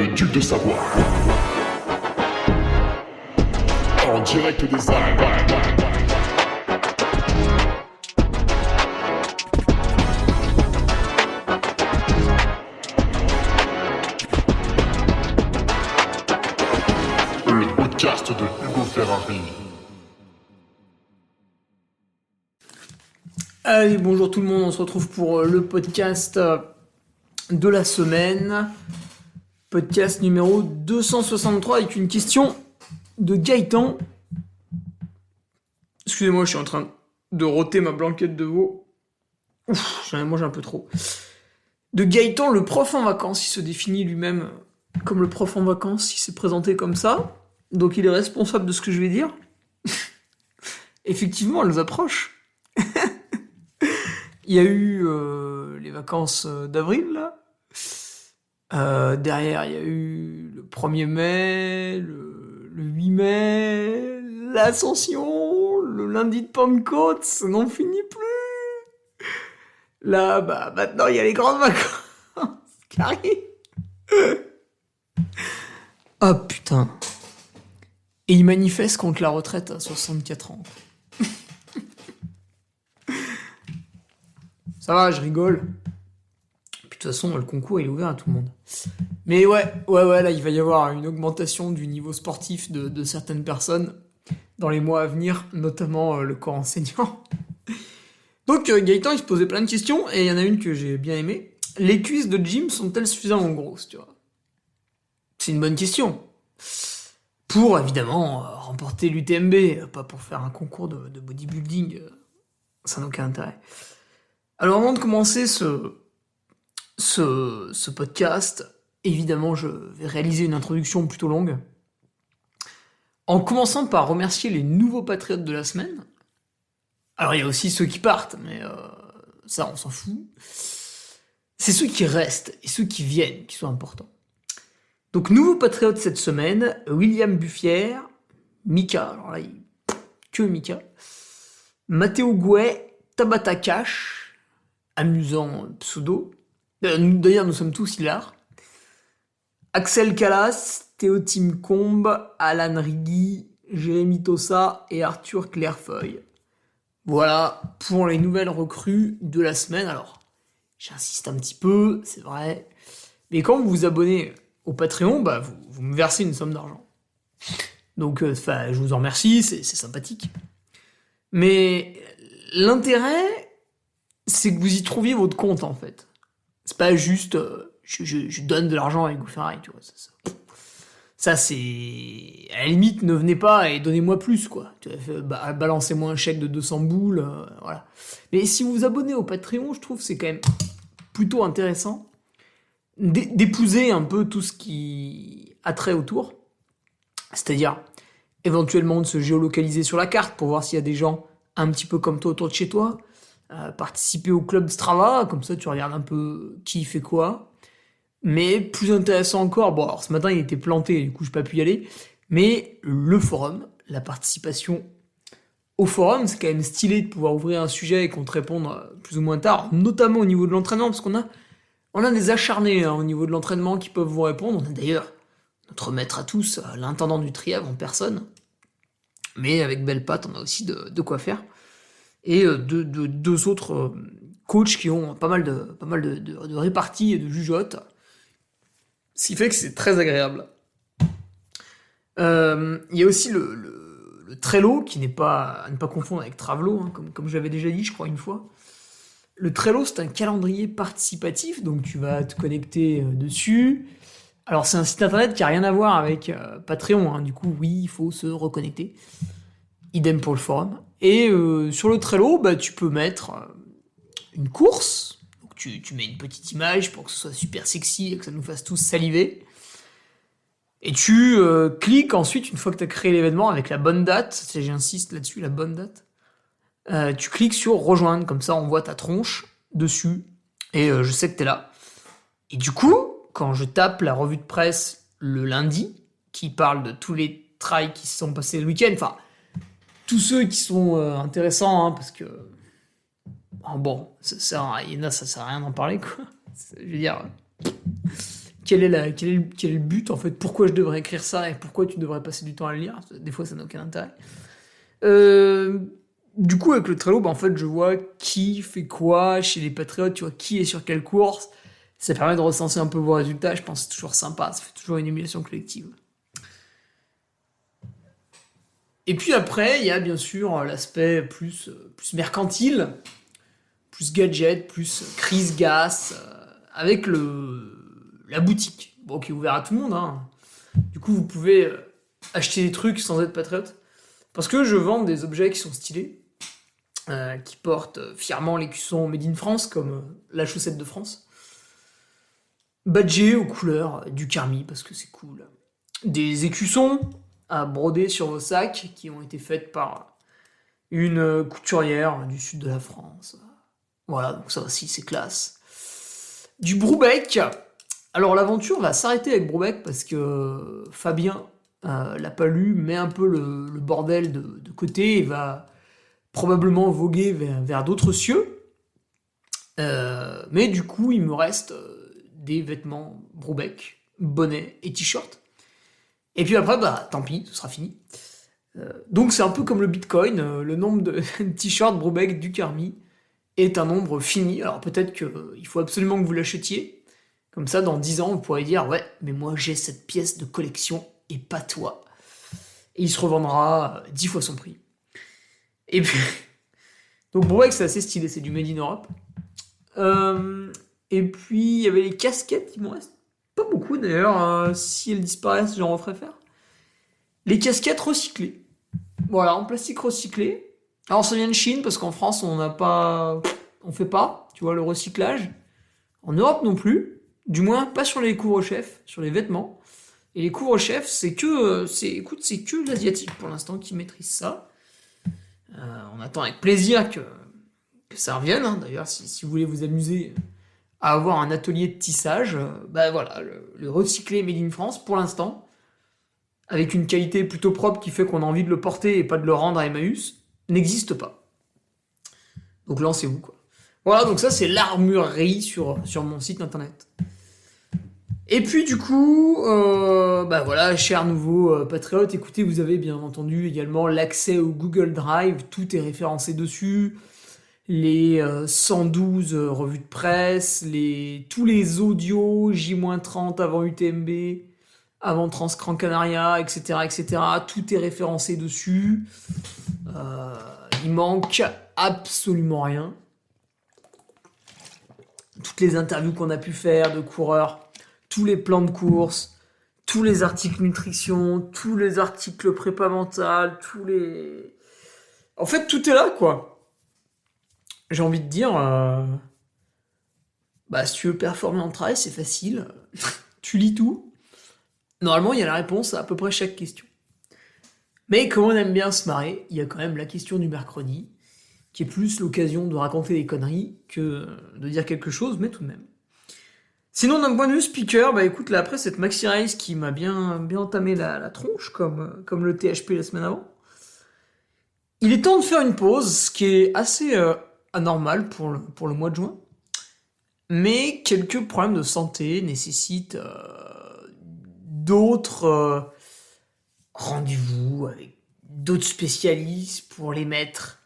le duc de Savoie. En direct des Alpes. Le podcast de Hugo Ferrari. Allez, bonjour tout le monde, on se retrouve pour le podcast de la semaine. Podcast numéro 263 avec une question de Gaëtan. Excusez-moi, je suis en train de rôter ma blanquette de veau. Ouf, j'en ai mangé un peu trop. De Gaëtan, le prof en vacances. Il se définit lui-même comme le prof en vacances. Il s'est présenté comme ça. Donc il est responsable de ce que je vais dire. Effectivement, elles approchent. Il y a eu les vacances d'avril, là. Derrière, il y a eu le 1er mai, le 8 mai, l'Ascension, le lundi de Pentecôte, ça n'en finit plus. Là, maintenant, il y a les grandes vacances qui arrivent. Ah, putain. Et ils manifestent contre la retraite à 64 ans. Ça va, je rigole. Puis de toute façon, le concours, il est ouvert à tout le monde. Mais ouais, là, il va y avoir une augmentation du niveau sportif de certaines personnes dans les mois à venir, notamment le corps enseignant. Donc, Gaëtan, il se posait plein de questions, et il y en a une que j'ai bien aimée. Les cuisses de Jim sont-elles suffisamment grosses, tu vois ? C'est une bonne question. Pour, évidemment, remporter l'UTMB, pas pour faire un concours de bodybuilding. Ça n'a aucun intérêt. Alors, avant de commencer ce podcast, évidemment, je vais réaliser une introduction plutôt longue. En commençant par remercier les nouveaux patriotes de la semaine. Alors, il y a aussi ceux qui partent, mais ça, on s'en fout. C'est ceux qui restent et ceux qui viennent qui sont importants. Donc, nouveaux patriotes cette semaine, William Buffière, Mika, alors là, que Mika, Mathéo Gouet, Tabata Cash, amusant pseudo. D'ailleurs, nous sommes tous hilars. Axel Calas, Théotime Combe, Alan Rigui, Jérémy Tossa et Arthur Clairefeuille. Voilà pour les nouvelles recrues de la semaine. Alors, j'insiste un petit peu, c'est vrai. Mais quand vous vous abonnez au Patreon, vous me versez une somme d'argent. Donc, je vous en remercie, c'est sympathique. Mais l'intérêt, c'est que vous y trouviez votre compte, en fait. C'est pas juste, je donne de l'argent à Hugo Ferrari, tu vois. Ça, c'est... À la limite, ne venez pas et donnez-moi plus, quoi. Balancez-moi un chèque de 200 boules, voilà. Mais si vous vous abonnez au Patreon, je trouve que c'est quand même plutôt intéressant d'épouser un peu tout ce qui a trait autour. C'est-à-dire, éventuellement, de se géolocaliser sur la carte pour voir s'il y a des gens un petit peu comme toi autour de chez toi. Participer au club Strava, comme ça tu regardes un peu qui fait quoi. Mais plus intéressant encore, bon alors ce matin il était planté, du coup j'ai pas pu y aller, mais le forum, la participation au forum, c'est quand même stylé de pouvoir ouvrir un sujet et qu'on te réponde plus ou moins tard, notamment au niveau de l'entraînement, parce qu'on a des acharnés au niveau de l'entraînement qui peuvent vous répondre. On a d'ailleurs notre maître à tous, l'intendant du Trièvre en personne, mais avec belle patte on a aussi de quoi faire. Et deux autres coachs qui ont pas mal de réparties et de jugeotes. Ce qui fait que c'est très agréable. Il y a aussi le Trello, qui n'est pas à ne pas confondre avec Travelo, hein, comme je l'avais déjà dit, je crois, une fois. Le Trello, c'est un calendrier participatif, donc tu vas te connecter dessus. Alors, c'est un site internet qui n'a rien à voir avec Patreon, hein, du coup, oui, il faut se reconnecter. Idem pour le forum. Et sur le Trello, tu peux mettre une course. Donc tu mets une petite image pour que ce soit super sexy et que ça nous fasse tous saliver. Et tu cliques ensuite, une fois que tu as créé l'événement, avec la bonne date, j'insiste là-dessus, la bonne date, tu cliques sur rejoindre, comme ça on voit ta tronche dessus. Et je sais que tu es là. Et du coup, quand je tape la revue de presse le lundi, qui parle de tous les trails qui se sont passés le week-end, enfin, tous ceux qui sont intéressants, hein, parce que... il y en a, ça sert à rien d'en parler, quoi. Je veux dire, quel est le but en fait, pourquoi je devrais écrire ça et pourquoi tu devrais passer du temps à le lire. Des fois ça n'a aucun intérêt. Euh, du coup avec le Trello, en fait je vois qui fait quoi chez les patriotes, tu vois qui est sur quelle course. Ça permet de recenser un peu vos résultats, je pense que c'est toujours sympa, ça fait toujours une émulation collective. Et puis après, il y a bien sûr l'aspect plus mercantile, plus gadget, plus crise gas, avec la boutique, bon, qui est ouverte à tout le monde. Hein. Du coup, vous pouvez acheter des trucs sans être patriote. Parce que je vends des objets qui sont stylés, qui portent fièrement l'écusson Made in France, comme la chaussette de France. Badgés aux couleurs du Carmi, parce que c'est cool. Des écussons à broder sur vos sacs, qui ont été faites par une couturière du sud de la France. Voilà, donc ça aussi, c'est classe. Du Broubec. Alors, l'aventure va s'arrêter avec Broubec parce que Fabien l'a pas lu, met un peu le bordel de côté et va probablement voguer vers d'autres cieux. Mais du coup, il me reste des vêtements Broubec, bonnets et t-shirts. Et puis après, tant pis, ce sera fini. Donc c'est un peu comme le Bitcoin, le nombre de t-shirts Broubec du Carmi est un nombre fini. Alors peut-être qu'il faut absolument que vous l'achetiez. Comme ça, dans 10 ans, vous pourrez dire « Ouais, mais moi j'ai cette pièce de collection et pas toi. » Et il se revendra 10 fois son prix. Et puis... Donc Broubec, c'est assez stylé, c'est du Made in Europe. Et puis, il y avait les casquettes, il m'en reste pas beaucoup d'ailleurs. Si elles disparaissent, j'en referai faire. Les casquettes recyclées. Voilà, en plastique recyclé. Alors ça vient de Chine, parce qu'en France, on fait pas, tu vois, le recyclage. En Europe non plus. Du moins, pas sur les couvre-chefs, sur les vêtements. Et les couvre-chefs, c'est que l'asiatique pour l'instant qui maîtrise ça. On attend avec plaisir que ça revienne. Hein. D'ailleurs, si vous voulez vous amuser à avoir un atelier de tissage, voilà, le recyclé Made in France, pour l'instant, avec une qualité plutôt propre qui fait qu'on a envie de le porter et pas de le rendre à Emmaüs, n'existe pas. Donc lancez-vous, quoi. Voilà, donc ça c'est l'armurerie sur mon site internet. Et puis du coup, voilà, chers nouveaux patriotes, écoutez, vous avez bien entendu également l'accès au Google Drive, tout est référencé dessus, les 112 revues de presse, tous les audios J-30 avant UTMB, avant Transcran Canaria, etc., tout est référencé dessus. Il manque absolument rien. Toutes les interviews qu'on a pu faire de coureurs, tous les plans de course, tous les articles nutrition, tous les articles prépa mentale, En fait, tout est là, quoi. J'ai envie de dire... si tu veux performer en trail, c'est facile. Tu lis tout. Normalement, il y a la réponse à peu près chaque question. Mais comme on aime bien se marrer, il y a quand même la question du mercredi, qui est plus l'occasion de raconter des conneries que de dire quelque chose, mais tout de même. Sinon, d'un point de vue speaker, écoute, là, après cette maxi race qui m'a bien entamé la tronche, comme le THP la semaine avant, il est temps de faire une pause, ce qui est assez anormal pour le mois de juin. Mais quelques problèmes de santé nécessitent d'autres rendez-vous avec d'autres spécialistes pour les mettre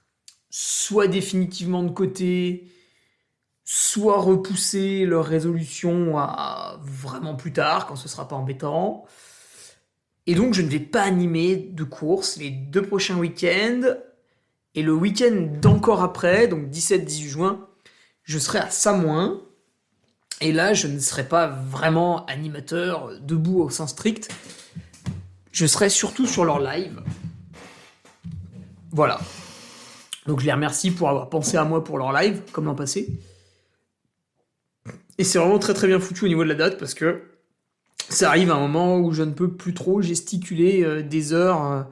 soit définitivement de côté, soit repousser leur résolution à vraiment plus tard, quand ce sera pas embêtant. Et donc je ne vais pas animer de course les 2 prochains week-ends, et le week-end d'encore après, donc 17-18 juin, je serai à Samoin, et là je ne serai pas vraiment animateur debout au sens strict, je serai surtout sur leur live. Voilà. Donc je les remercie pour avoir pensé à moi pour leur live, comme l'an passé. Et c'est vraiment très très bien foutu au niveau de la date, parce que ça arrive à un moment où je ne peux plus trop gesticuler des heures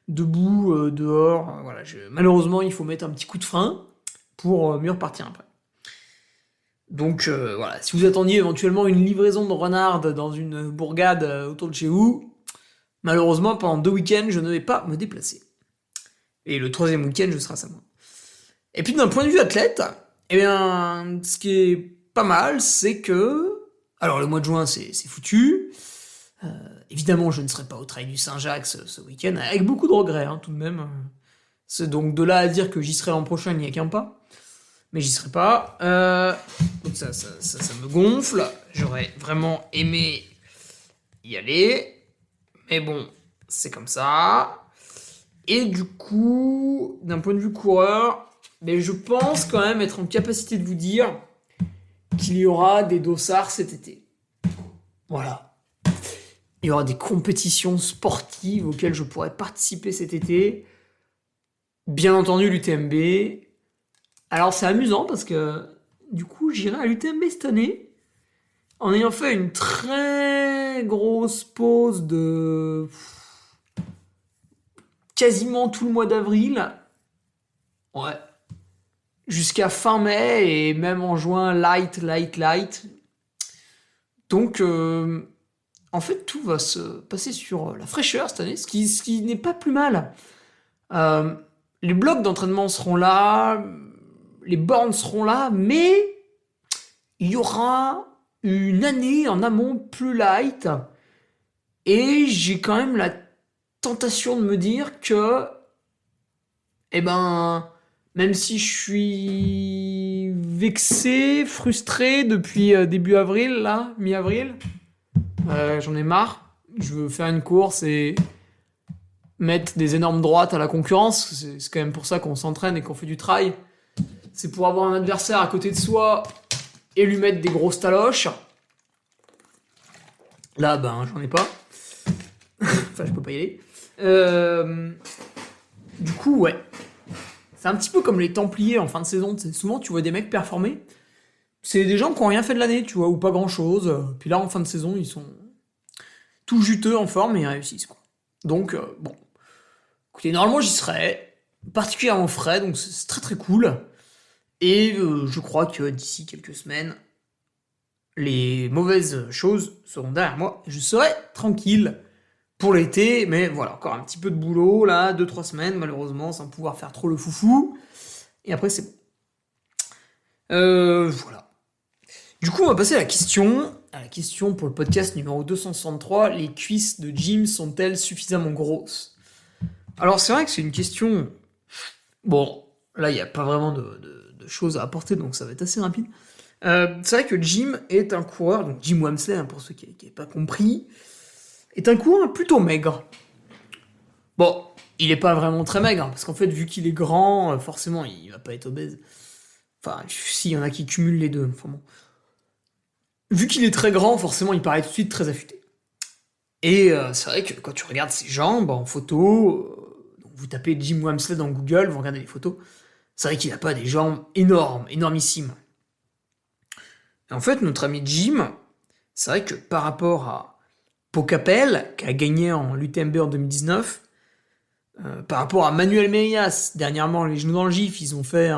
debout, dehors. Voilà, malheureusement, il faut mettre un petit coup de frein pour mieux repartir après. Donc voilà, si vous attendiez éventuellement une livraison de renard dans une bourgade autour de chez vous, malheureusement, pendant 2 week-ends, je ne vais pas me déplacer. Et le 3e week-end, je serai à Samoin. Et puis d'un point de vue athlète, ce qui est pas mal, c'est que Alors le mois de juin, c'est foutu. Évidemment, je ne serai pas au Trail du Saint-Jacques ce week-end, avec beaucoup de regrets, tout de même. C'est donc de là à dire que j'y serai l'an prochain, il n'y a qu'un pas. Mais j'y serai pas. Donc ça me gonfle. J'aurais vraiment aimé y aller. Mais bon, c'est comme ça. Et du coup, d'un point de vue coureur, mais je pense quand même être en capacité de vous dire qu'il y aura des dossards cet été. Voilà. Il y aura des compétitions sportives auxquelles je pourrais participer cet été. Bien entendu, l'UTMB. Alors c'est amusant parce que du coup, j'irai à l'UTMB cette année en ayant fait une très grosse pause de quasiment tout le mois d'avril. Ouais. Jusqu'à fin mai et même en juin, light. Donc, en fait, tout va se passer sur la fraîcheur cette année, ce qui n'est pas plus mal. Les blocs d'entraînement seront là, les bornes seront là, mais il y aura une année en amont plus light. Et j'ai quand même la tentation de me dire que, même si je suis vexé, frustré depuis début avril, là, mi-avril, j'en ai marre. Je veux faire une course et mettre des énormes droites à la concurrence. C'est quand même pour ça qu'on s'entraîne et qu'on fait du trail. C'est pour avoir un adversaire à côté de soi et lui mettre des grosses taloches. Là, j'en ai pas. Enfin, je peux pas y aller. Du coup, ouais. C'est un petit peu comme les Templiers en fin de saison. Souvent, tu vois des mecs performer. C'est des gens qui ont rien fait de l'année, tu vois, ou pas grand-chose. Puis là, en fin de saison, ils sont tout juteux en forme et ils réussissent, quoi. Donc, bon. Écoutez, normalement, j'y serai. Particulièrement frais, donc c'est très très cool. Et je crois que d'ici quelques semaines, les mauvaises choses seront derrière moi. Je serai tranquille pour l'été, mais voilà, encore un petit peu de boulot, là, 2-3 semaines, malheureusement, sans pouvoir faire trop le foufou. Et après, c'est bon. Voilà. Du coup, on va passer à la question pour le podcast numéro 263. Les cuisses de Jim sont-elles suffisamment grosses? Alors, c'est vrai que c'est une question... Bon, là, il n'y a pas vraiment de choses à apporter, donc ça va être assez rapide. C'est vrai que Jim est un coureur, donc Jim Wamsley, pour ceux qui n'avaient pas compris, est un coureur plutôt maigre. Bon, il est pas vraiment très maigre, parce qu'en fait, vu qu'il est grand, forcément, il va pas être obèse. Enfin, s'il y en a qui cumulent les deux, enfin bon. Vu qu'il est très grand, forcément, il paraît tout de suite très affûté. Et c'est vrai que quand tu regardes ses jambes en photo, vous tapez Jim Wamsley dans Google, vous regardez les photos, c'est vrai qu'il n'a pas des jambes énormes, énormissimes. Et en fait, notre ami Jim, c'est vrai que par rapport à Pocapel, qui a gagné en l'UTMB en 2019, par rapport à Manuel Meias, dernièrement, les genoux dans le gif, ils ont fait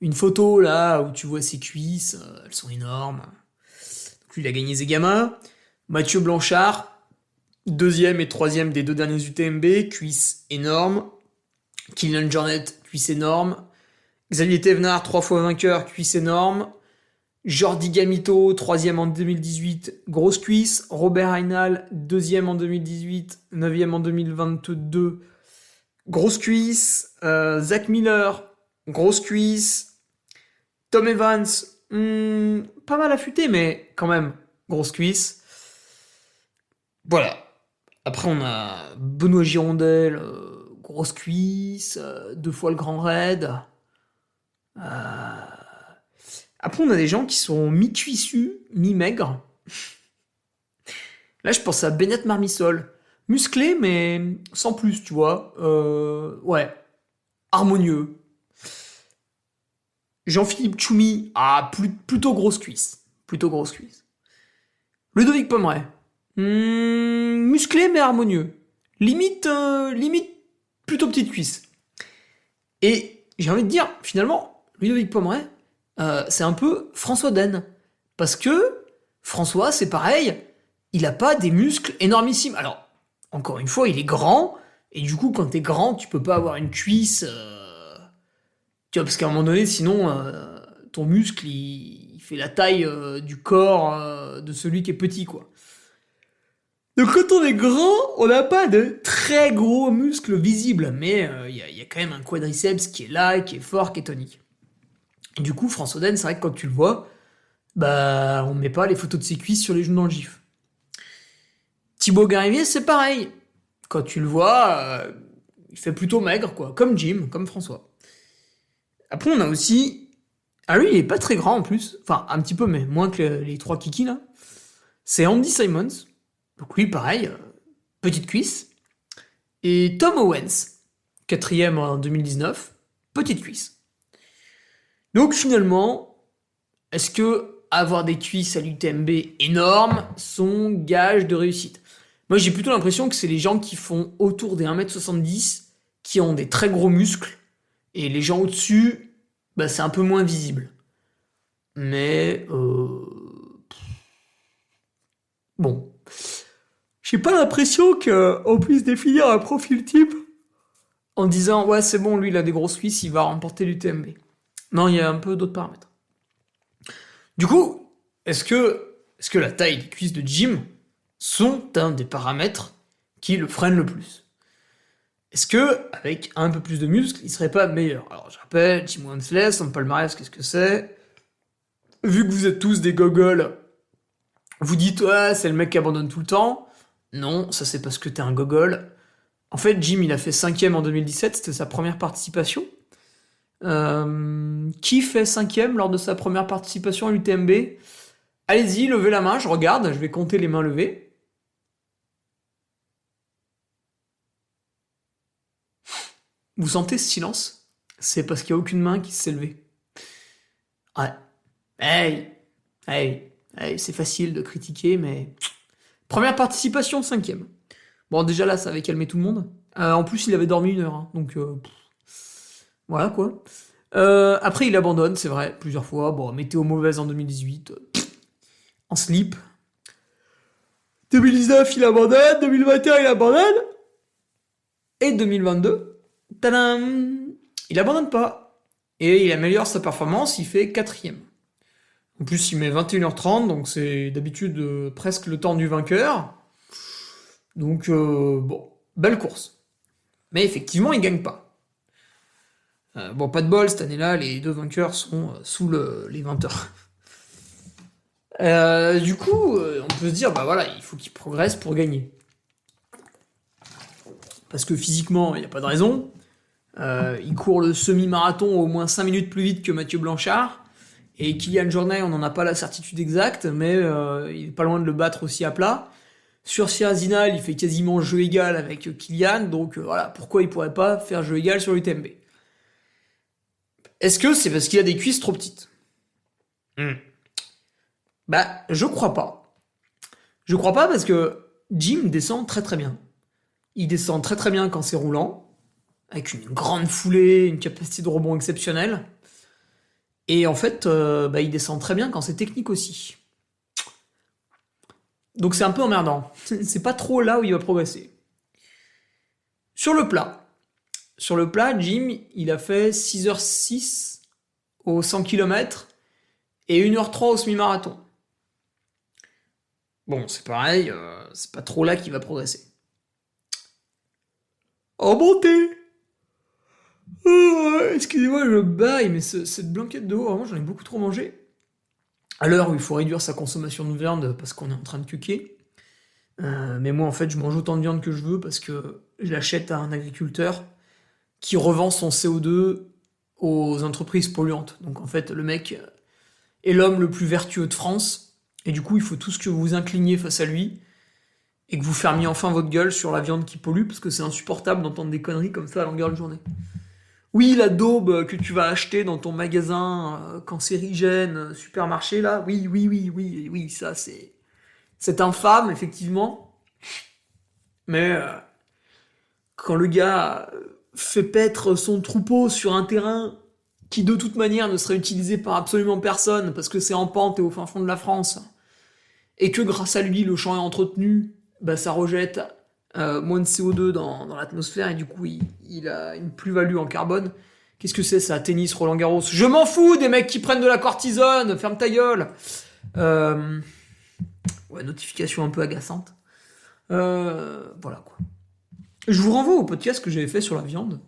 une photo là où tu vois ses cuisses, elles sont énormes. Donc lui, il a gagné Zegama. Mathieu Blanchard, 2e et 3e des 2 derniers UTMB, cuisses énormes. Kylian Jornet, cuisses énormes. Xavier Thévenard, 3 fois vainqueur, cuisses énormes. Jordi Gamito, 3e en 2018, grosse cuisse. Robert Heinal, 2e en 2018, 9e en 2022, grosse cuisse. Zach Miller, grosse cuisse. Tom Evans, pas mal affûté, mais quand même, grosse cuisse. Voilà. Après, on a Benoît Girondel, grosse cuisse, 2 fois le grand raid. Après, on a des gens qui sont mi-cuissus, mi-maigres. Là, je pense à Bennett Marmisol. Musclé, mais sans plus, tu vois. Ouais. Harmonieux. Jean-Philippe Tchoumi, plutôt grosse cuisse. Plutôt grosse cuisse. Ludovic Pomeray. Musclé, mais harmonieux. Limite, plutôt petite cuisse. Et j'ai envie de dire, finalement, Ludovic Pomeray, c'est un peu François Den. Parce que François, c'est pareil, il a pas des muscles énormissimes. Alors, encore une fois, il est grand, et du coup, quand t'es grand, tu peux pas avoir une cuisse... Tu vois, parce qu'à un moment donné, sinon, ton muscle, il fait la taille du corps de celui qui est petit, quoi. Donc quand on est grand, on n'a pas de très gros muscles visibles, mais y a quand même un quadriceps qui est là, qui est fort, qui est tonique. Du coup, François Oden, c'est vrai que quand tu le vois, bah on met pas les photos de ses cuisses sur les genoux dans le gif. Thibaut Garivier, c'est pareil. Quand tu le vois, il fait plutôt maigre, quoi. Comme Jim, comme François. Après, on a aussi... Ah lui, il est pas très grand en plus. Enfin, un petit peu, mais moins que les trois kikis, là. C'est Andy Simons. Donc lui, pareil, petite cuisse. Et Tom Owens, 4e en 2019, petite cuisse. Donc finalement, est-ce que avoir des cuisses à l'UTMB énormes sont gage de réussite? Moi, j'ai plutôt l'impression que c'est les gens qui font autour des 1m70 qui ont des très gros muscles, et les gens au-dessus, bah, c'est un peu moins visible. Mais... Bon. J'ai pas l'impression qu'on puisse définir un profil type en disant « Ouais, c'est bon, lui, il a des grosses cuisses, il va remporter l'UTMB. » Non, il y a un peu d'autres paramètres. Du coup, est-ce que la taille des cuisses de Jim sont un des paramètres qui le freinent le plus? Est-ce que, avec un peu plus de muscles, il serait pas meilleur? Alors, je rappelle, Jim Wensleigh, son palmarès, qu'est-ce que c'est? Vu que vous êtes tous des gogoles, vous dites « Ouais, c'est le mec qui abandonne tout le temps. » Non, ça c'est parce que t'es un gogol. En fait, Jim, il a fait 5e en 2017, c'était sa première participation. Qui fait 5e lors de sa première participation à l'UTMB? Allez-y, levez la main, je regarde, je vais compter les mains levées. Vous sentez ce silence? C'est parce qu'il n'y a aucune main qui s'est levée. Ouais. Hey, c'est facile de critiquer, mais... Première participation, 5e. Bon, déjà là, ça avait calmé tout le monde. En plus, il avait dormi 1 heure, hein, donc... Voilà, quoi. Après, il abandonne, c'est vrai, plusieurs fois. Bon, météo mauvaise en 2018. En slip. 2019, il abandonne. 2021, il abandonne. Et 2022, tadam, il abandonne pas. Et il améliore sa performance, il fait 4e. En plus, il met 21h30, donc c'est d'habitude presque le temps du vainqueur. Donc, bon, belle course. Mais effectivement, il gagne pas. Bon, pas de bol, cette année-là, les 2 vainqueurs sont sous les 20 heures. Du coup, on peut se dire, bah voilà, il faut qu'il progresse pour gagner. Parce que physiquement, il n'y a pas de raison. Il court le semi-marathon au moins 5 minutes plus vite que Mathieu Blanchard. Et Kylian Jornet, on n'en a pas la certitude exacte, mais il est pas loin de le battre aussi à plat. Sur Sierzinal, il fait quasiment jeu égal avec Kylian, donc voilà, pourquoi il pourrait pas faire jeu égal sur l'UTMB? Est-ce que c'est parce qu'il a des cuisses trop petites? Bah, je crois pas. Je crois pas parce que Jim descend très très bien. Il descend très très bien quand c'est roulant, avec une grande foulée, une capacité de rebond exceptionnelle. Et en fait, bah, il descend très bien quand c'est technique aussi. Donc c'est un peu emmerdant. C'est pas trop là où il va progresser. Sur le plat, Jim, il a fait 6h06 au 100 km et 1h03 au semi-marathon. Bon, c'est pareil, c'est pas trop là qu'il va progresser. En montée! Excusez-moi, je baille, mais cette blanquette de haut, vraiment, j'en ai beaucoup trop mangé. À l'heure où il faut réduire sa consommation de viande parce qu'on est en train de cuquer. Mais moi, en fait, je mange autant de viande que je veux parce que je l'achète à un agriculteur qui revend son CO2 aux entreprises polluantes. Donc, en fait, le mec est l'homme le plus vertueux de France. Et du coup, il faut tout ce que vous vous incliniez face à lui et que vous fermiez enfin votre gueule sur la viande qui pollue parce que c'est insupportable d'entendre des conneries comme ça à longueur de journée. Oui, la daube que tu vas acheter dans ton magasin cancérigène, supermarché, là, oui, ça, c'est infâme, effectivement. Mais quand le gars fait paître son troupeau sur un terrain qui, de toute manière, ne serait utilisé par absolument personne, parce que c'est en pente et au fin fond de la France, et que grâce à lui, le champ est entretenu, bah, ça rejette moins de CO2 dans l'atmosphère, et du coup, il a une plus-value en carbone, Qu'est-ce que c'est ça? Tennis, Roland Garros. Je m'en fous des mecs qui prennent de la cortisone. Ferme ta gueule. Ouais, notification un peu agaçante. Voilà quoi. Je vous renvoie au podcast que j'avais fait sur la viande.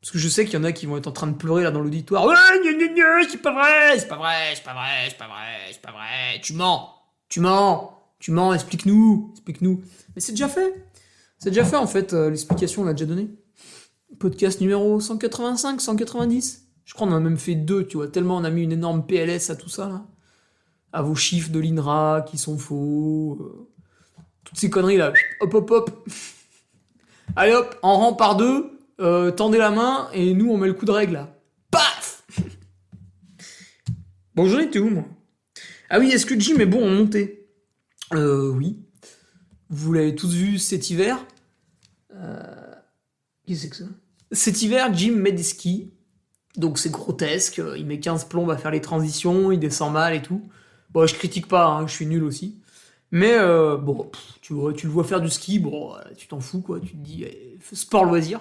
Parce que je sais qu'il y en a qui vont être en train de pleurer là dans l'auditoire. Ouais, c'est pas vrai, c'est pas vrai, c'est pas vrai, c'est pas vrai, c'est pas vrai. Tu mens, explique-nous. Mais c'est déjà fait. C'est déjà fait en fait, l'explication on l'a déjà donnée. Podcast numéro 185, 190. Je crois qu'on en a même fait 2, tu vois, tellement on a mis une énorme PLS à tout ça là. À vos chiffres de l'INRA qui sont faux. Toutes ces conneries là. Hop. Allez hop, en rang par 2. Tendez la main et nous on met le coup de règle là. Paf. Bon, j'en étais où moi? Ah oui, est-ce que Jim est bon en montée? Oui. Vous l'avez tous vu cet hiver. Qu'est-ce que c'est que ça? Cet hiver, Jim met des skis. Donc c'est grotesque. Il met 15 plombes à faire les transitions, il descend mal et tout. Bon, je critique pas, hein, je suis nul aussi. Mais bon, tu le vois faire du ski, bon, tu t'en fous quoi. Tu te dis, sport loisir.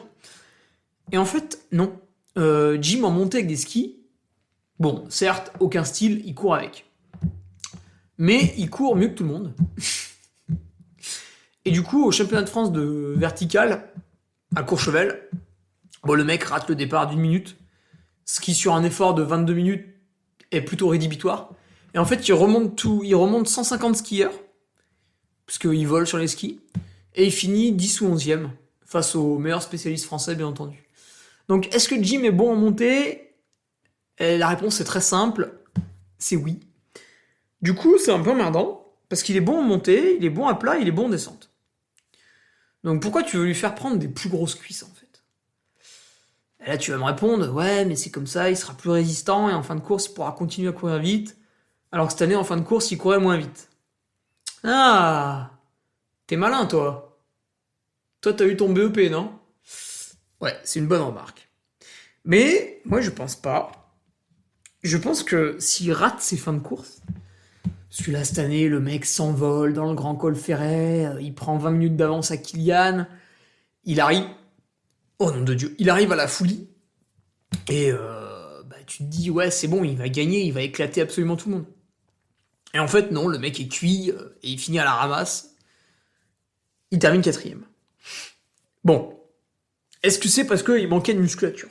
Et en fait, non. Jim en montée avec des skis, bon, certes, aucun style, il court avec. Mais il court mieux que tout le monde. Et du coup, au championnat de France de vertical, à Courchevel, bon, le mec rate le départ d'1 minute, ce qui sur un effort de 22 minutes est plutôt rédhibitoire. Et en fait, il remonte 150 skieurs, parce qu'il vole sur les skis, et il finit 10 ou 11e, face aux meilleurs spécialistes français, bien entendu. Donc, est-ce que Jim est bon en montée? Et la réponse est très simple, c'est oui. Du coup, c'est un peu emmerdant, parce qu'il est bon en montée, il est bon à plat, il est bon en descente. Donc pourquoi tu veux lui faire prendre des plus grosses cuisses, en fait? Et là, tu vas me répondre, ouais, mais c'est comme ça, il sera plus résistant, et en fin de course, il pourra continuer à courir vite, alors que cette année, en fin de course, il courait moins vite. Ah, t'es malin, toi. Toi, t'as eu ton BEP, non? Ouais, c'est une bonne remarque. Mais moi, je pense pas. Je pense que s'il rate ses fins de course, celui-là, cette année, le mec s'envole dans le grand col ferret, il prend 20 minutes d'avance à Kylian, il arrive, oh nom de Dieu, il arrive à la Foulie, et tu te dis, ouais, c'est bon, il va gagner, il va éclater absolument tout le monde. Et en fait, non, le mec est cuit, et il finit à la ramasse, il termine 4ème. Bon, est-ce que c'est parce qu'il manquait de musculature?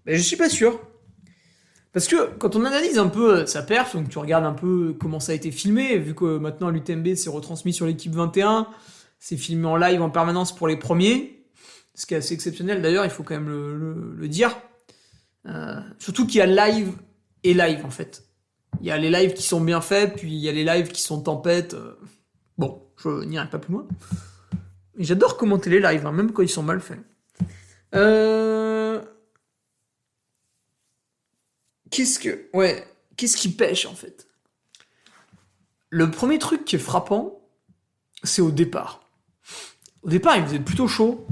Ben, je suis pas sûr. Parce que quand on analyse un peu sa perf, donc tu regardes un peu comment ça a été filmé, vu que maintenant l'UTMB s'est retransmis sur l'équipe 21, c'est filmé en live en permanence pour les premiers, ce qui est assez exceptionnel d'ailleurs, il faut quand même le dire. Surtout qu'il y a live et live en fait. Il y a les lives qui sont bien faits, puis il y a les lives qui sont tempêtes. Bon, je n'irai pas plus loin. Mais j'adore commenter les lives, hein, même quand ils sont mal faits. Qu'est-ce qui pêche en fait? Le premier truc qui est frappant, c'est au départ. Au départ, il faisait plutôt chaud,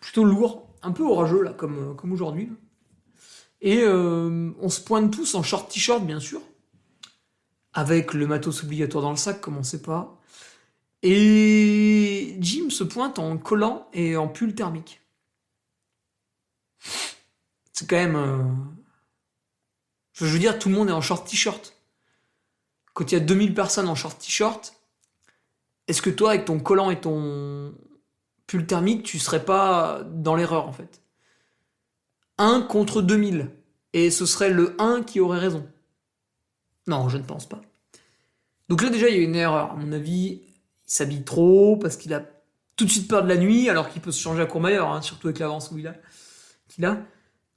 plutôt lourd, un peu orageux là, comme aujourd'hui. Et on se pointe tous en short t-shirt, bien sûr, avec le matos obligatoire dans le sac, comme on sait pas. Et Jim se pointe en collant et en pull thermique. C'est quand même... Je veux dire, tout le monde est en short t-shirt. Quand il y a 2000 personnes en short t-shirt, est-ce que toi, avec ton collant et ton pull thermique, tu serais pas dans l'erreur, en fait? 1 contre 2000. Et ce serait le 1 qui aurait raison. Non, je ne pense pas. Donc là, déjà, il y a une erreur. À mon avis, il s'habille trop parce qu'il a tout de suite peur de la nuit, alors qu'il peut se changer à Courmayeur, hein, surtout avec l'avance qu'il a.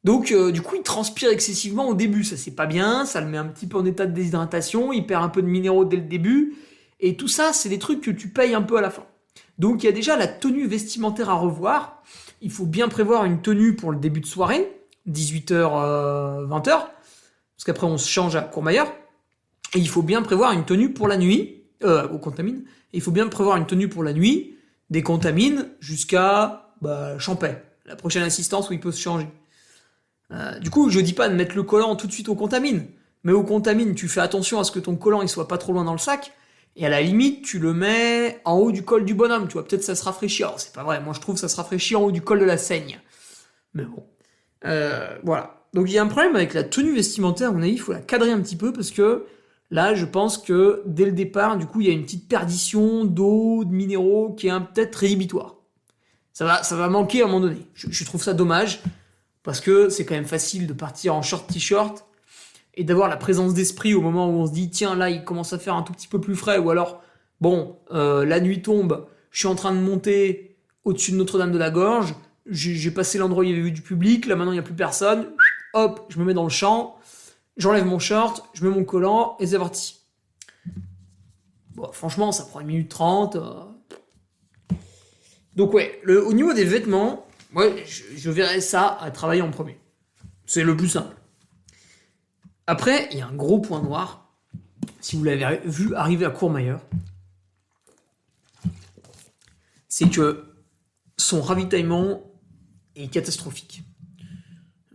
Donc, du coup, il transpire excessivement au début. Ça, c'est pas bien. Ça le met un petit peu en état de déshydratation. Il perd un peu de minéraux dès le début. Et tout ça, c'est des trucs que tu payes un peu à la fin. Donc, il y a déjà la tenue vestimentaire à revoir. Il faut bien prévoir une tenue pour le début de soirée, 18h, 20h. Parce qu'après, on se change à Courmayeur. Et il faut bien prévoir une tenue pour la nuit, aux Contamines. Et il faut bien prévoir une tenue pour la nuit, des Contamines jusqu'à Champais, la prochaine assistance où il peut se changer. Du coup, je dis pas de mettre le collant tout de suite aux Contamines, mais aux Contamines, tu fais attention à ce que ton collant il soit pas trop loin dans le sac, et à la limite, tu le mets en haut du col du bonhomme, tu vois, peut-être ça se rafraîchit. Alors, c'est pas vrai, moi je trouve que ça se rafraîchit en haut du col de la Seigne. Mais bon. Voilà. Donc il y a un problème avec la tenue vestimentaire, à mon avis, il faut la cadrer un petit peu parce que là, je pense que dès le départ, du coup, il y a une petite perdition d'eau, de minéraux qui est peut-être rédhibitoire. Ça va manquer à un moment donné. Je trouve ça dommage parce que c'est quand même facile de partir en short t-shirt et d'avoir la présence d'esprit au moment où on se dit tiens là il commence à faire un tout petit peu plus frais ou alors bon la nuit tombe, je suis en train de monter au-dessus de Notre-Dame de la Gorge, j'ai passé l'endroit où il y avait eu du public, là maintenant il n'y a plus personne, hop je me mets dans le champ, j'enlève mon short, je mets mon collant et c'est parti. Bon, franchement ça prend 1 minute 30. Donc ouais, au niveau des vêtements, ouais, je verrais ça à travailler en premier. C'est le plus simple. Après, il y a un gros point noir, si vous l'avez vu arriver à Courmayeur, c'est que son ravitaillement est catastrophique.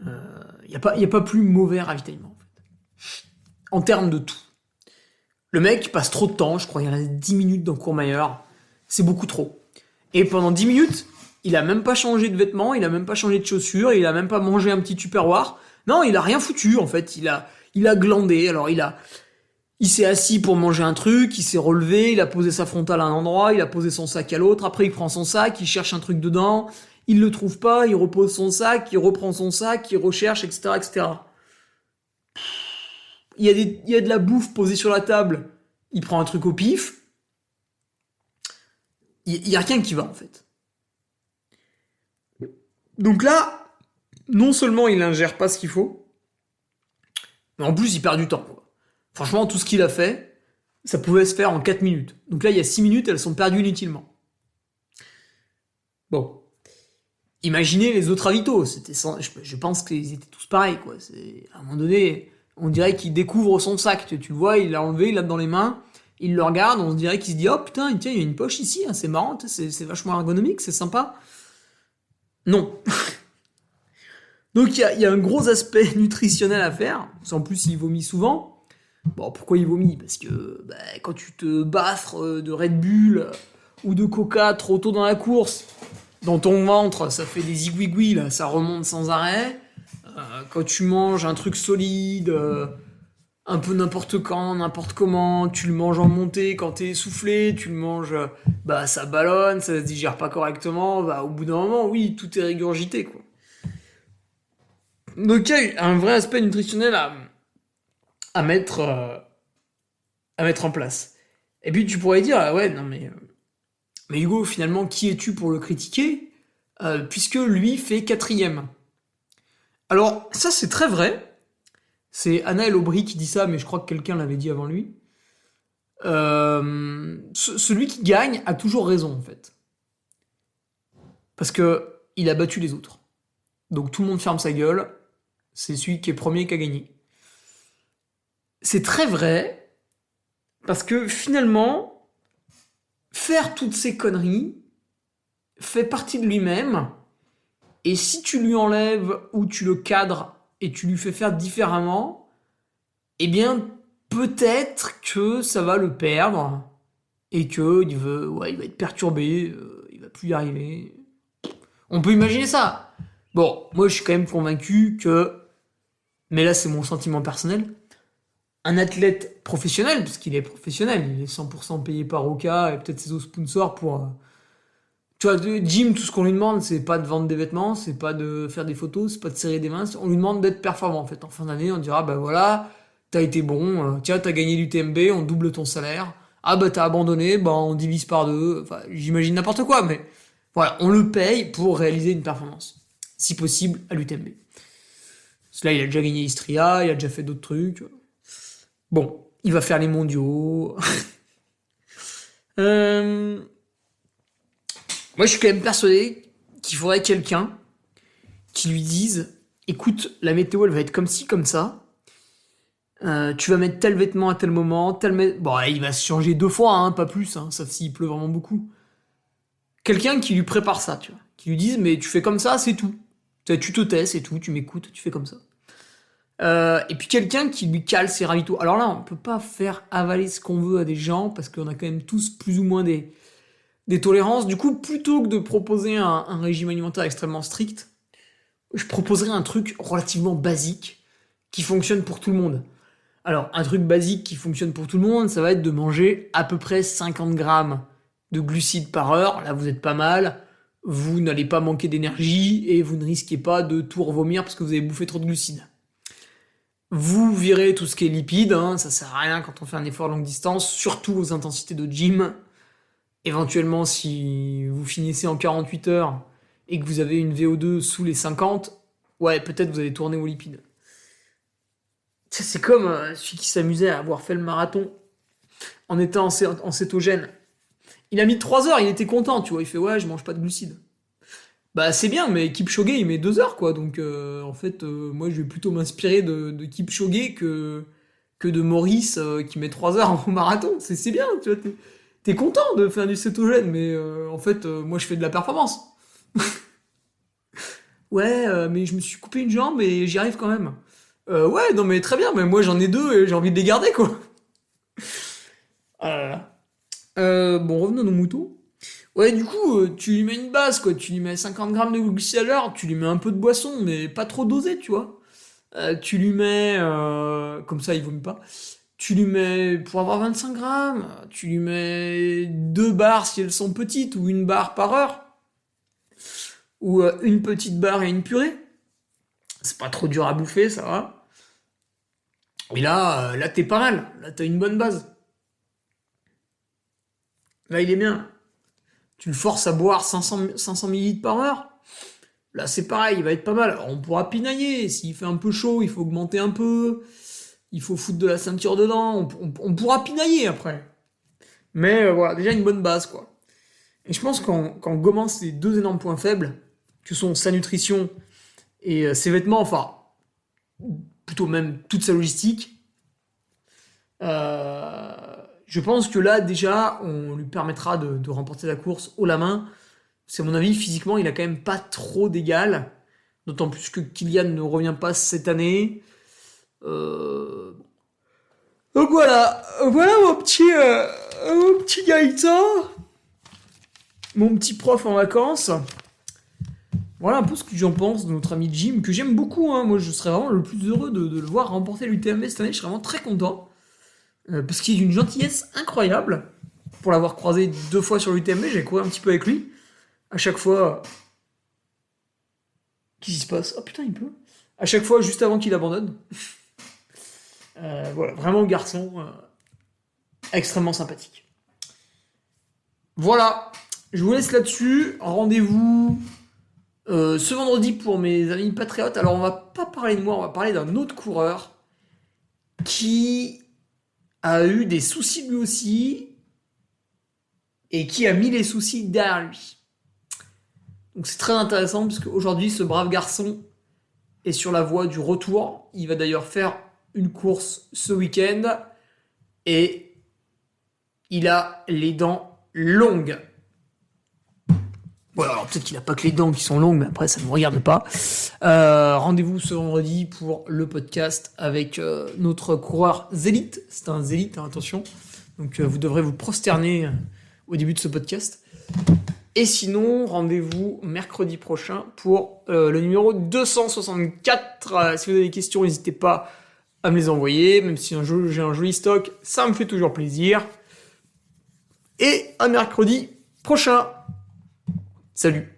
Il n'y a pas plus mauvais ravitaillement, en fait. En termes de tout. Le mec passe trop de temps, je crois qu'il reste 10 minutes dans Courmayeur, c'est beaucoup trop. Et pendant 10 minutes, il a même pas changé de vêtements, il a même pas changé de chaussures, il a même pas mangé un petit tupperware. Non, il a rien foutu, en fait. Il a glandé, alors il s'est assis pour manger un truc, il s'est relevé, il a posé sa frontale à un endroit, il a posé son sac à l'autre, après il prend son sac, il cherche un truc dedans, il le trouve pas, il repose son sac, il reprend son sac, il recherche, etc., etc. Il y a de la bouffe posée sur la table, il prend un truc au pif. Il y a rien qui va, en fait. Donc là, non seulement il ingère pas ce qu'il faut, mais en plus il perd du temps, quoi. Franchement, tout ce qu'il a fait, ça pouvait se faire en 4 minutes. Donc là, il y a 6 minutes, elles sont perdues inutilement. Bon. Imaginez les autres ravitaux. Je pense qu'ils étaient tous pareils, quoi. À un moment donné, on dirait qu'il découvre son sac. Tu le vois, il l'a enlevé, il l'a dans les mains, il le regarde, on se dirait qu'il se dit « Oh putain, tiens, il y a une poche ici, hein, c'est marrant, c'est vachement ergonomique, c'est sympa. » Non. Donc il y a un gros aspect nutritionnel à faire. En plus, il vomit souvent. Bon, pourquoi il vomit? Parce que quand tu te baffres de Red Bull ou de Coca trop tôt dans la course, dans ton ventre, ça fait des zigouigouis, là, ça remonte sans arrêt. Quand tu manges un truc solide, un peu n'importe quand, n'importe comment, tu le manges en montée, quand t'es essoufflé, tu le manges, ça ballonne, ça se digère pas correctement, au bout d'un moment, oui, tout est régurgité, quoi. Donc il y a un vrai aspect nutritionnel à mettre en place. Et puis tu pourrais dire, ouais, non mais Hugo, finalement, qui es-tu pour le critiquer puisque lui fait 4ème. Alors, ça c'est très vrai. C'est Anna El Aubry qui dit ça, mais je crois que quelqu'un l'avait dit avant lui. Celui qui gagne a toujours raison, en fait. Parce que il a battu les autres. Donc tout le monde ferme sa gueule. C'est celui qui est premier qui a gagné. C'est très vrai, parce que finalement, faire toutes ces conneries fait partie de lui-même, et si tu lui enlèves ou tu le cadres et tu lui fais faire différemment, eh bien, peut-être que ça va le perdre, et qu'il va être perturbé, il va plus y arriver. On peut imaginer ça. Bon, moi je suis quand même convaincu que, mais là c'est mon sentiment personnel, un athlète professionnel, parce qu'il est professionnel, il est 100% payé par Oka et peut-être ses autres sponsors pour... Tu vois, Jim, tout ce qu'on lui demande, c'est pas de vendre des vêtements, c'est pas de faire des photos, c'est pas de serrer des mains, on lui demande d'être performant, en fait. En fin d'année, on dira, voilà, t'as été bon, tiens, t'as gagné l'UTMB, on double ton salaire. Ah t'as abandonné, on divise par 2. Enfin, j'imagine n'importe quoi, mais voilà, on le paye pour réaliser une performance. Si possible, à l'UTMB. Parce que là, il a déjà gagné Istria, il a déjà fait d'autres trucs. Bon, il va faire les mondiaux. Moi, je suis quand même persuadé qu'il faudrait quelqu'un qui lui dise « Écoute, la météo, elle va être comme ci, comme ça. Tu vas mettre tel vêtement à tel moment, Bon, il va se changer 2 fois, hein, pas plus, hein, sauf s'il pleut vraiment beaucoup. Quelqu'un qui lui prépare ça, tu vois. Qui lui dise « Mais tu fais comme ça, c'est tout. Tu te tais, c'est tout, tu m'écoutes, tu fais comme ça. » Et puis quelqu'un qui lui cale ses ravitaux. Alors là, on peut pas faire avaler ce qu'on veut à des gens, parce qu'on a quand même tous plus ou moins des tolérances. Du coup, plutôt que de proposer un régime alimentaire extrêmement strict, je proposerais un truc relativement basique qui fonctionne pour tout le monde. Alors, un truc basique qui fonctionne pour tout le monde, ça va être de manger à peu près 50 grammes de glucides par heure. Là, vous êtes pas mal. Vous n'allez pas manquer d'énergie et vous ne risquez pas de tout revomir parce que vous avez bouffé trop de glucides. Vous virez tout ce qui est lipides, ça sert à rien quand on fait un effort longue distance, surtout aux intensités de gym. Éventuellement, si vous finissez en 48 heures et que vous avez une VO2 sous les 50, ouais, peut-être vous allez tourner aux lipides. C'est comme celui qui s'amusait à avoir fait le marathon en étant en cétogène. Il a mis 3 heures, il était content, tu vois, il fait ouais, je mange pas de glucides. Bah c'est bien, mais Kipchoge il met 2 heures quoi, donc en fait moi je vais plutôt m'inspirer de Kipchoge que de Maurice qui met 3 heures au marathon, c'est bien, tu vois, t'es content de faire du cétogène, mais en fait moi je fais de la performance. Ouais, mais je me suis coupé une jambe et j'y arrive quand même. Ouais, non mais très bien, mais moi j'en ai 2 et j'ai envie de les garder quoi. Bon, revenons à nos moutons. Ouais, du coup, tu lui mets une base, quoi. Tu lui mets 50 grammes de glucides à l'heure, tu lui mets un peu de boisson, mais pas trop dosé, tu vois. Tu lui mets... comme ça, il vomit pas. Tu lui mets, pour avoir 25 grammes, tu lui mets 2 barres si elles sont petites, ou 1 barre par heure. Ou une petite barre et une purée. C'est pas trop dur à bouffer, ça va. Et là t'es pas mal. Là, t'as une bonne base. Là, il est bien. Tu le forces à boire 500 ml par heure. Là, c'est pareil, il va être pas mal. Alors, on pourra pinailler. S'il fait un peu chaud, il faut augmenter un peu. Il faut foutre de la ceinture dedans. On pourra pinailler après. Mais voilà, déjà une bonne base, quoi. Et je pense qu'en gommant ces 2 énormes points faibles, que sont sa nutrition et ses vêtements, enfin, plutôt même toute sa logistique, je pense que là, déjà, on lui permettra de remporter la course haut la main. C'est à mon avis, physiquement, il a quand même pas trop d'égal. D'autant plus que Kylian ne revient pas cette année. Donc voilà mon petit Gaëtan, mon petit prof en vacances. Voilà un peu ce que j'en pense de notre ami Jim, que j'aime beaucoup. Moi, je serais vraiment le plus heureux de le voir remporter l'UTMB cette année. Je serais vraiment très content. Parce qu'il est d'une gentillesse incroyable. Pour l'avoir croisé 2 fois sur l'UTMB, j'ai couru un petit peu avec lui. À chaque fois... Qu'est-ce qui se passe ? Oh putain, il pleut. À chaque fois, juste avant qu'il abandonne. Voilà, vraiment garçon extrêmement sympathique. Voilà, je vous laisse là-dessus. Rendez-vous ce vendredi pour mes amis patriotes. Alors, on va pas parler de moi, on va parler d'un autre coureur qui a eu des soucis lui aussi et qui a mis les soucis derrière lui. Donc c'est très intéressant parce qu'aujourd'hui, ce brave garçon est sur la voie du retour. Il va d'ailleurs faire une course ce week-end et il a les dents longues. Ouais, alors peut-être qu'il n'a pas que les dents qui sont longues, mais après ça ne me regarde pas. Rendez-vous ce vendredi pour le podcast avec notre coureur Zélite. C'est un Zélite, attention. Donc vous devrez vous prosterner au début de ce podcast. Et sinon, rendez-vous mercredi prochain pour le numéro 264. Si vous avez des questions, n'hésitez pas à me les envoyer. Même si j'ai un joli stock, ça me fait toujours plaisir. Et à mercredi prochain. Salut.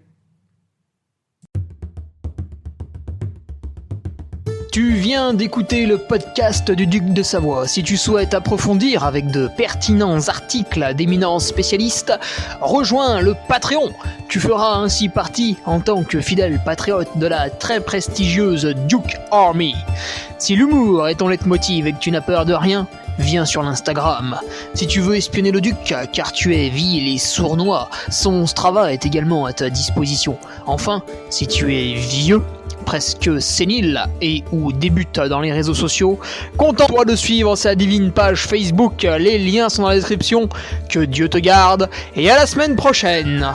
Tu viens d'écouter le podcast du Duc de Savoie. Si tu souhaites approfondir avec de pertinents articles d'éminents spécialistes, rejoins le Patreon. Tu feras ainsi partie, en tant que fidèle patriote, de la très prestigieuse Duke Army. Si l'humour est ton leitmotiv et que tu n'as peur de rien, viens sur l'Instagram. Si tu veux espionner le Duc, car tu es vil et sournois, son Strava est également à ta disposition. Enfin, si tu es vieux, presque sénile et ou débute dans les réseaux sociaux, contente-toi de suivre sa divine page Facebook, les liens sont dans la description. Que Dieu te garde et à la semaine prochaine.